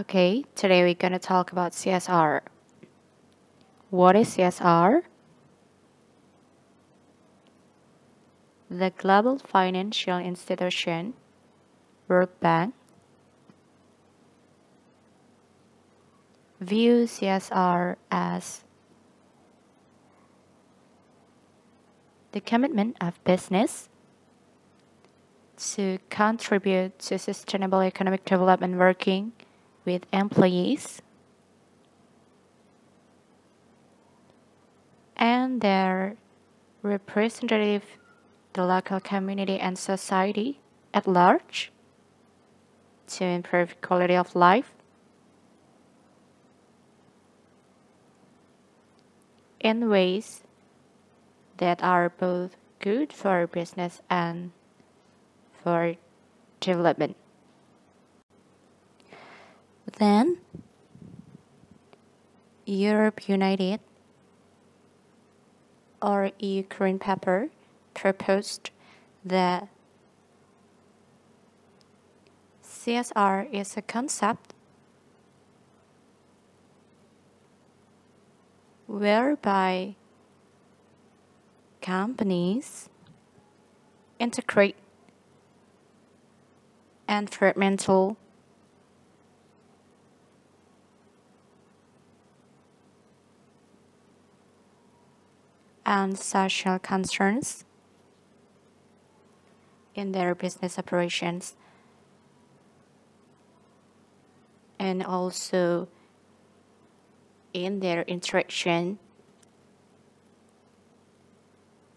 Okay, today we're going to talk about CSR. What is CSR? The global financial institution, World Bank, view CSR as the commitment of business to contribute to sustainable economic development working with employees and their representative, the local community and society at large to improve quality of life in ways that are both good for business and for development. Then, Europe United or EU Green Paper proposed that CSR is a concept whereby companies integrate environmental, and social concerns in their business operations, and also in their interaction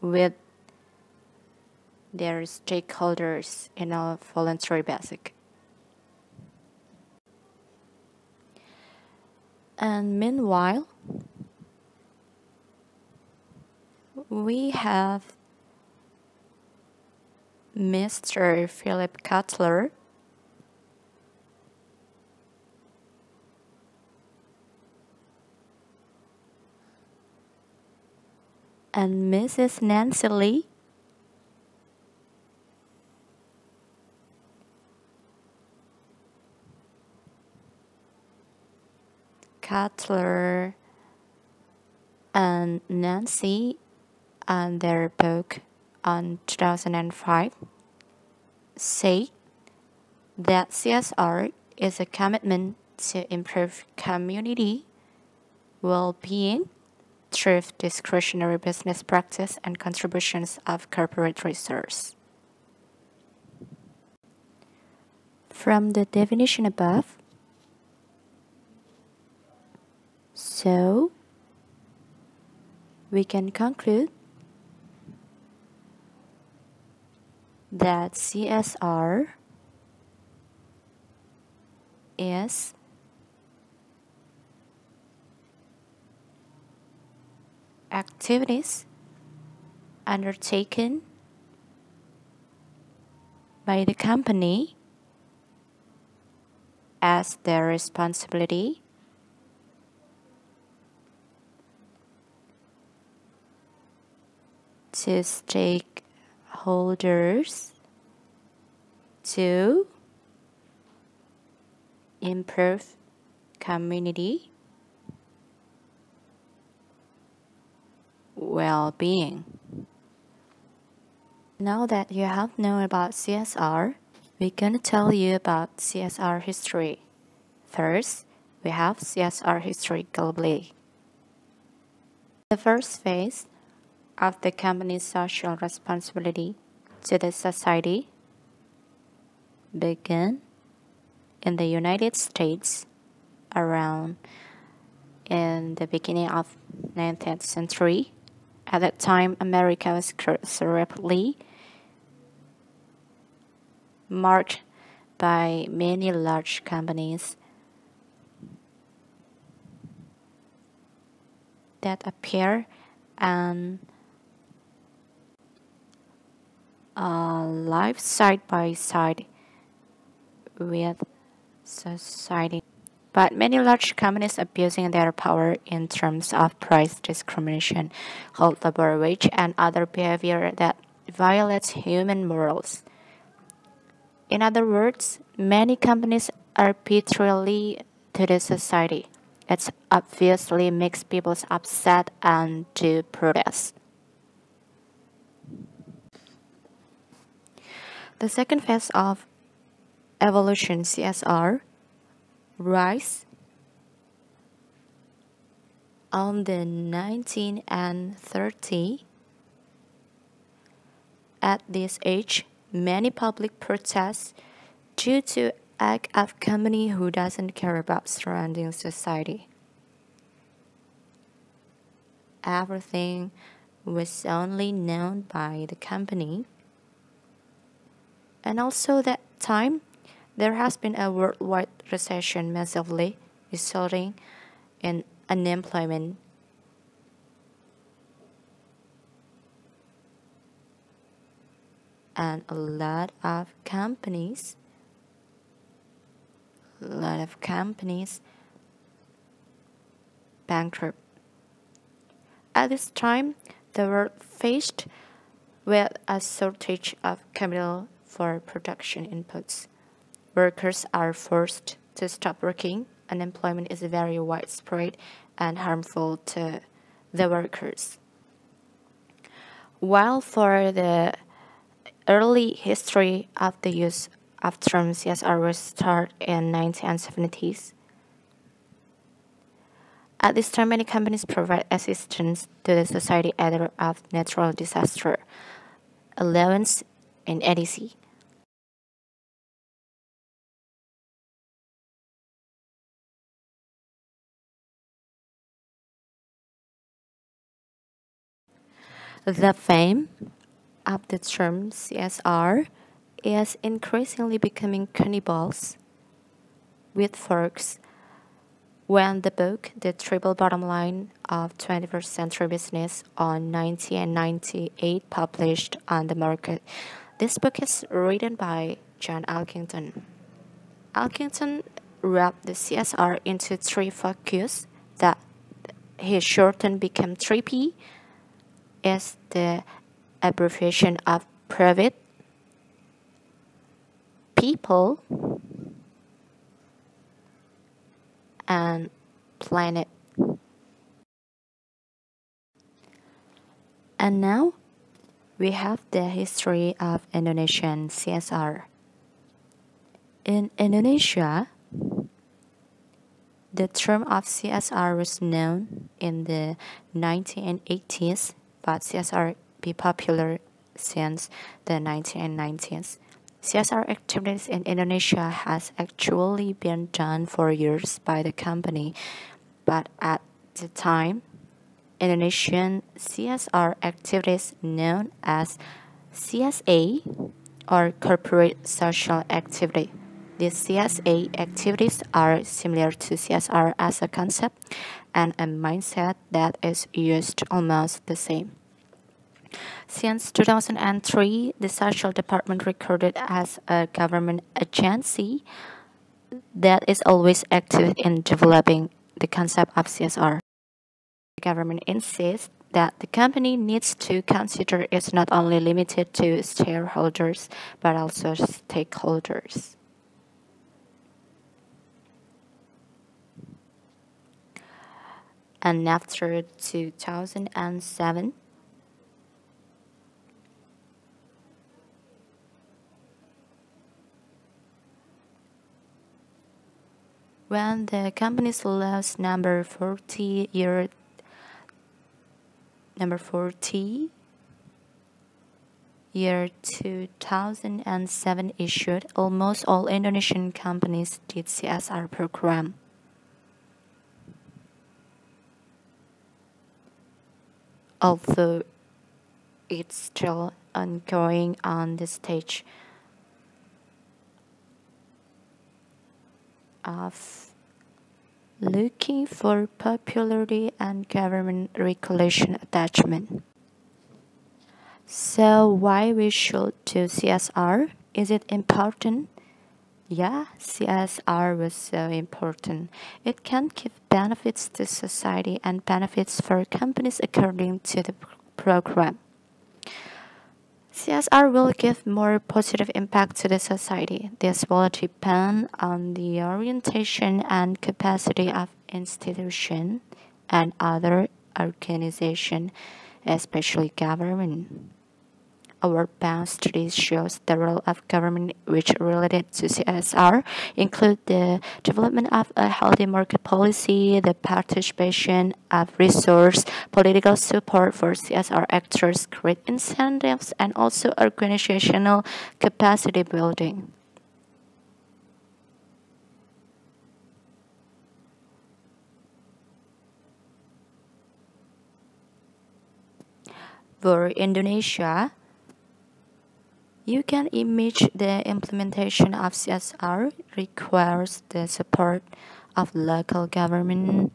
with their stakeholders in a voluntary basis. And meanwhile, we have Mr. Philip Cutler, and Mrs. Nancy Lee, Cutler and Nancy, and their book on 2005 say that CSR is a commitment to improve community well-being through discretionary business practice and contributions of corporate resources. From the definition above, so we can conclude that CSR is activities undertaken by the company as their responsibility to stakeholders to improve community well-being. Now that you have known about CSR, we're gonna tell you about CSR history. First, we have CSR history globally. The first phase of the company's social responsibility to the society began in the United States around in the beginning of 19th century. At that time, America was so rapidly marked by many large companies that appear and live side by side with society. But many large companies abusing their power in terms of price discrimination, hard labor wage, and other behavior that violates human morals. In other words, many companies arbitrarily to the society. It obviously makes people upset and do protest. The second phase of evolution CSR rise on the 1930s. At this age, many public protests due to act of company who doesn't care about surrounding society. Everything was only known by the company. And also that time, there has been a worldwide recession massively resulting in unemployment. And a lot of companies bankrupt. At this time, the world faced with a shortage of capital for production inputs. Workers are forced to stop working. Unemployment is very widespread and harmful to the workers. While for the early history of the use of term CSR was started in 1970s. At this time, many companies provide assistance to the society either of natural disaster, allowance, and etc. The fame of the term CSR is increasingly becoming cannibals with forks. When the book The Triple Bottom Line of 21st Century Business on 1998 published on the market, this book is written by John Elkington. Elkington wrapped the CSR into three focuses that he shortened became 3P, is the abbreviation of private, people, and planet. And now we have the history of Indonesian CSR. In Indonesia, the term of CSR was known in the 1980s, but CSR be popular since the 1990s. CSR activities in Indonesia has actually been done for years by the company, but at the time, Indonesian CSR activities known as CSA or corporate social activity. These CSA activities are similar to CSR as a concept and a mindset that is used almost the same. Since 2003, the Social Department recorded as a government agency that is always active in developing the concept of CSR. The government insists that the company needs to consider it's not only limited to shareholders but also stakeholders. And after 2007, when the company's lost number 40 year 2007 issued, almost all Indonesian companies did CSR program. Although it's still ongoing on the stage of looking for popularity and government regulation attachment. So why we should do CSR? Is it important? Yeah, CSR was so important. It can give benefits to society and benefits for companies according to the program. CSR will give more positive impact to the society. This will depend on the orientation and capacity of institutions and other organizations, especially government. Our past studies shows the role of government which related to CSR include the development of a healthy market policy, the participation of resource, political support for CSR actors, create incentives, and also organizational capacity building. For Indonesia, you can imagine the implementation of CSR requires the support of local government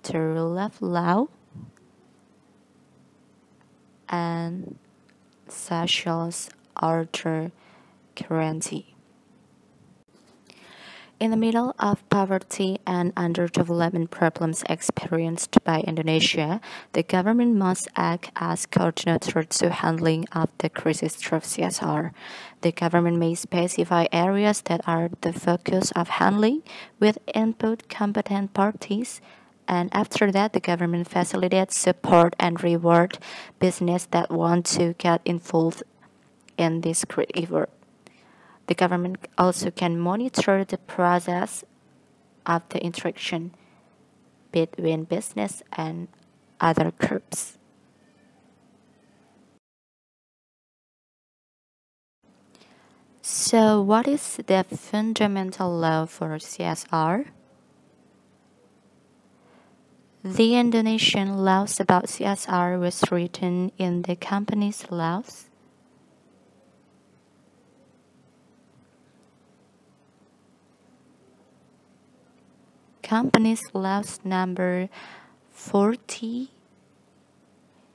to rule of law and social order guarantee. In the middle of poverty and underdevelopment problems experienced by Indonesia, the government must act as coordinator to handling of the crisis through CSR. The government may specify areas that are the focus of handling with input competent parties, and after that the government facilitates, support, and reward business that want to get involved in this great effort. The government also can monitor the process of the interaction between business and other groups. So, what is the fundamental law for CSR? The Indonesian laws about CSR was written in the company's laws. Companies Laws number 40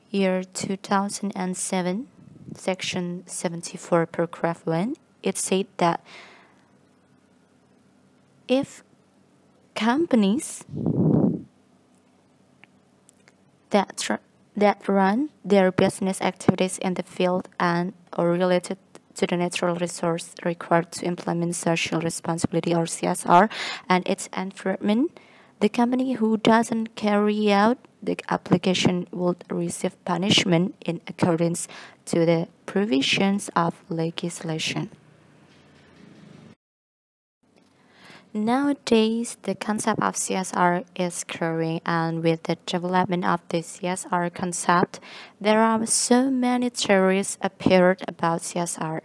year 2007, section 74, paragraph 1. It said that if companies that run their business activities in the field and or related to the natural resource required to implement social responsibility or CSR and its environment, the company who doesn't carry out the application will receive punishment in accordance to the provisions of legislation. Nowadays, the concept of CSR is growing, and with the development of the CSR concept, there are so many theories appeared about CSR.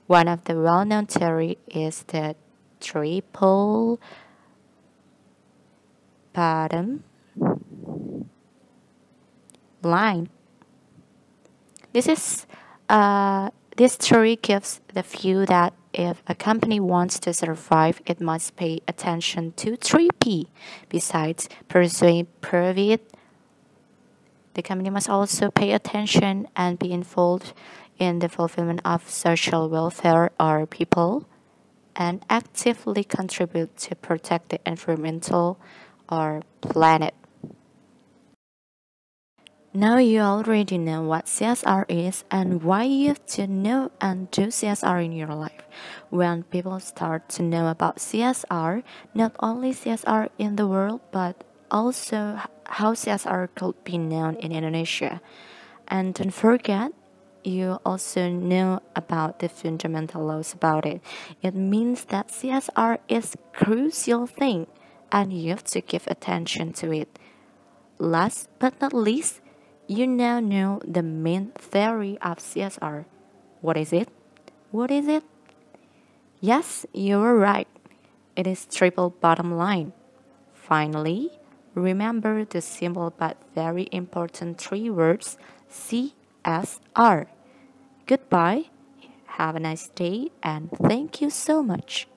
One of the well-known theory is the triple bottom line. This theory gives the view that if a company wants to survive, it must pay attention to 3P. Besides pursuing profit, the company must also pay attention and be involved in the fulfillment of social welfare or people, and actively contribute to protect the environmental or planet. Now you already know what CSR is and why you have to know and do CSR in your life. When people start to know about CSR, not only CSR in the world but also how CSR could be known in Indonesia. And don't forget, you also know about the fundamental laws about it. It means that CSR is a crucial thing and you have to give attention to it. Last but not least, you now know the main theory of CSR. What is it? What is it? Yes, you were right. It is triple bottom line. Finally, remember the simple but very important three words CSR. Goodbye, have a nice day, and thank you so much.